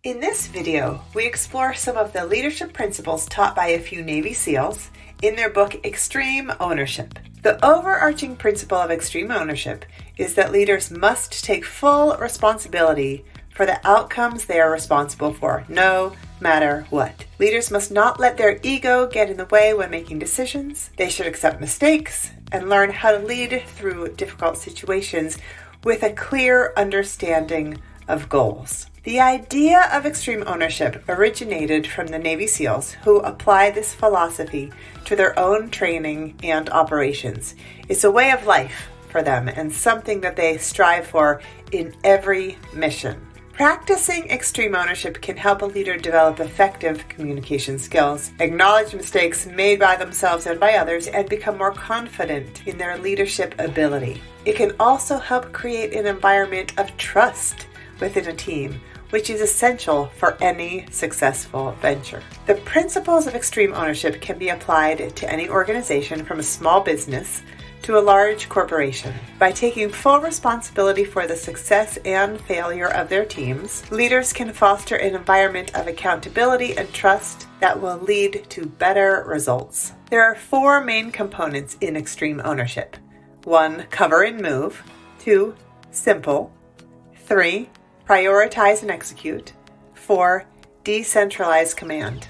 In this video, we explore some of the leadership principles taught by a few Navy SEALs in their book, Extreme Ownership. The overarching principle of extreme ownership is that leaders must take full responsibility for the outcomes they are responsible for, no matter what. Leaders must not let their ego get in the way when making decisions. They should accept mistakes and learn how to lead through difficult situations with a clear understanding of goals. The idea of extreme ownership originated from the Navy SEALs, who apply this philosophy to their own training and operations. It's a way of life for them and something that they strive for in every mission. Practicing extreme ownership can help a leader develop effective communication skills, acknowledge mistakes made by themselves and by others, and become more confident in their leadership ability. It can also help create an environment of trust within a team, which is essential for any successful venture. The principles of extreme ownership can be applied to any organization, from a small business to a large corporation. By taking full responsibility for the success and failure of their teams, leaders can foster an environment of accountability and trust that will lead to better results. There are four main components in extreme ownership. 1. Cover and move. 2. Simple. 3. Prioritize and execute. 4. Decentralized command.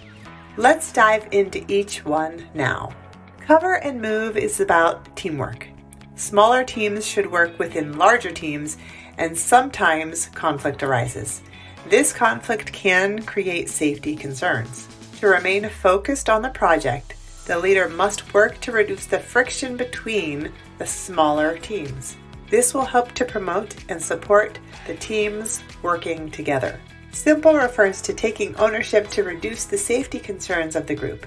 Let's dive into each one now. Cover and move is about teamwork. Smaller teams should work within larger teams, and sometimes conflict arises. This conflict can create safety concerns. To remain focused on the project, the leader must work to reduce the friction between the smaller teams. This will help to promote and support the teams working together. Simple refers to taking ownership to reduce the safety concerns of the group.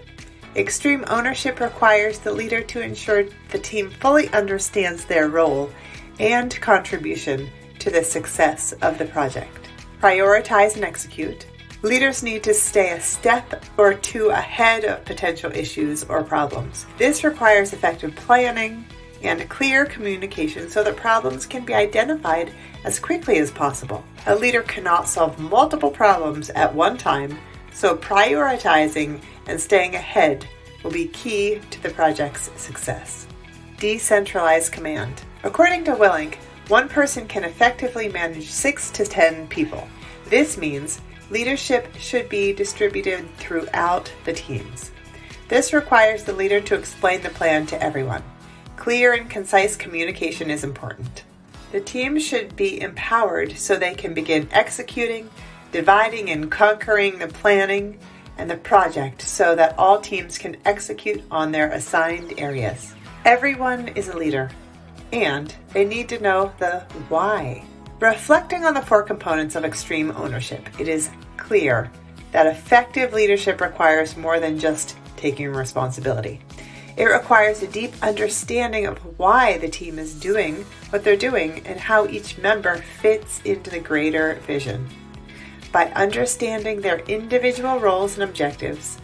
Extreme ownership requires the leader to ensure the team fully understands their role and contribution to the success of the project. Prioritize and execute. Leaders need to stay a step or two ahead of potential issues or problems. This requires effective planning and clear communication so that problems can be identified as quickly as possible. A leader cannot solve multiple problems at one time, so prioritizing and staying ahead will be key to the project's success. Decentralized command. According to Willink, one person can effectively manage 6 to 10 people. This means leadership should be distributed throughout the teams. This requires the leader to explain the plan to everyone. Clear and concise communication is important. The team should be empowered so they can begin executing, dividing and conquering the planning and the project so that all teams can execute on their assigned areas. Everyone is a leader, and they need to know the why. Reflecting on the four components of extreme ownership, it is clear that effective leadership requires more than just taking responsibility. It requires a deep understanding of why the team is doing what they're doing and how each member fits into the greater vision. By understanding their individual roles and objectives,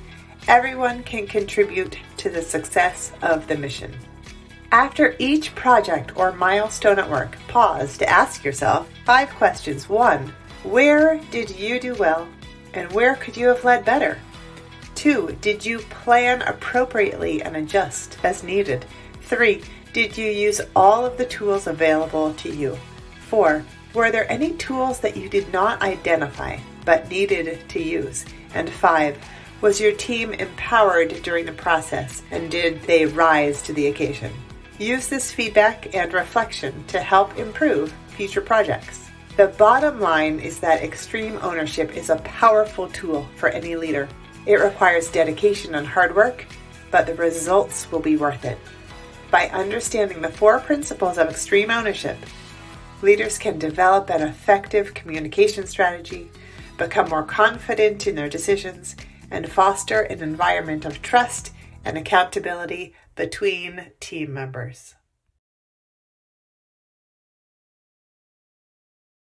everyone can contribute to the success of the mission. After each project or milestone at work, pause to ask yourself 5 questions. 1. Where did you do well, and where could you have led better? 2. Did you plan appropriately and adjust as needed? 3. Did you use all of the tools available to you? 4. Were there any tools that you did not identify but needed to use? And 5. Was your team empowered during the process, and did they rise to the occasion? Use this feedback and reflection to help improve future projects. The bottom line is that extreme ownership is a powerful tool for any leader. It requires dedication and hard work, but the results will be worth it. By understanding the 4 principles of extreme ownership, leaders can develop an effective communication strategy, become more confident in their decisions, and foster an environment of trust and accountability between team members.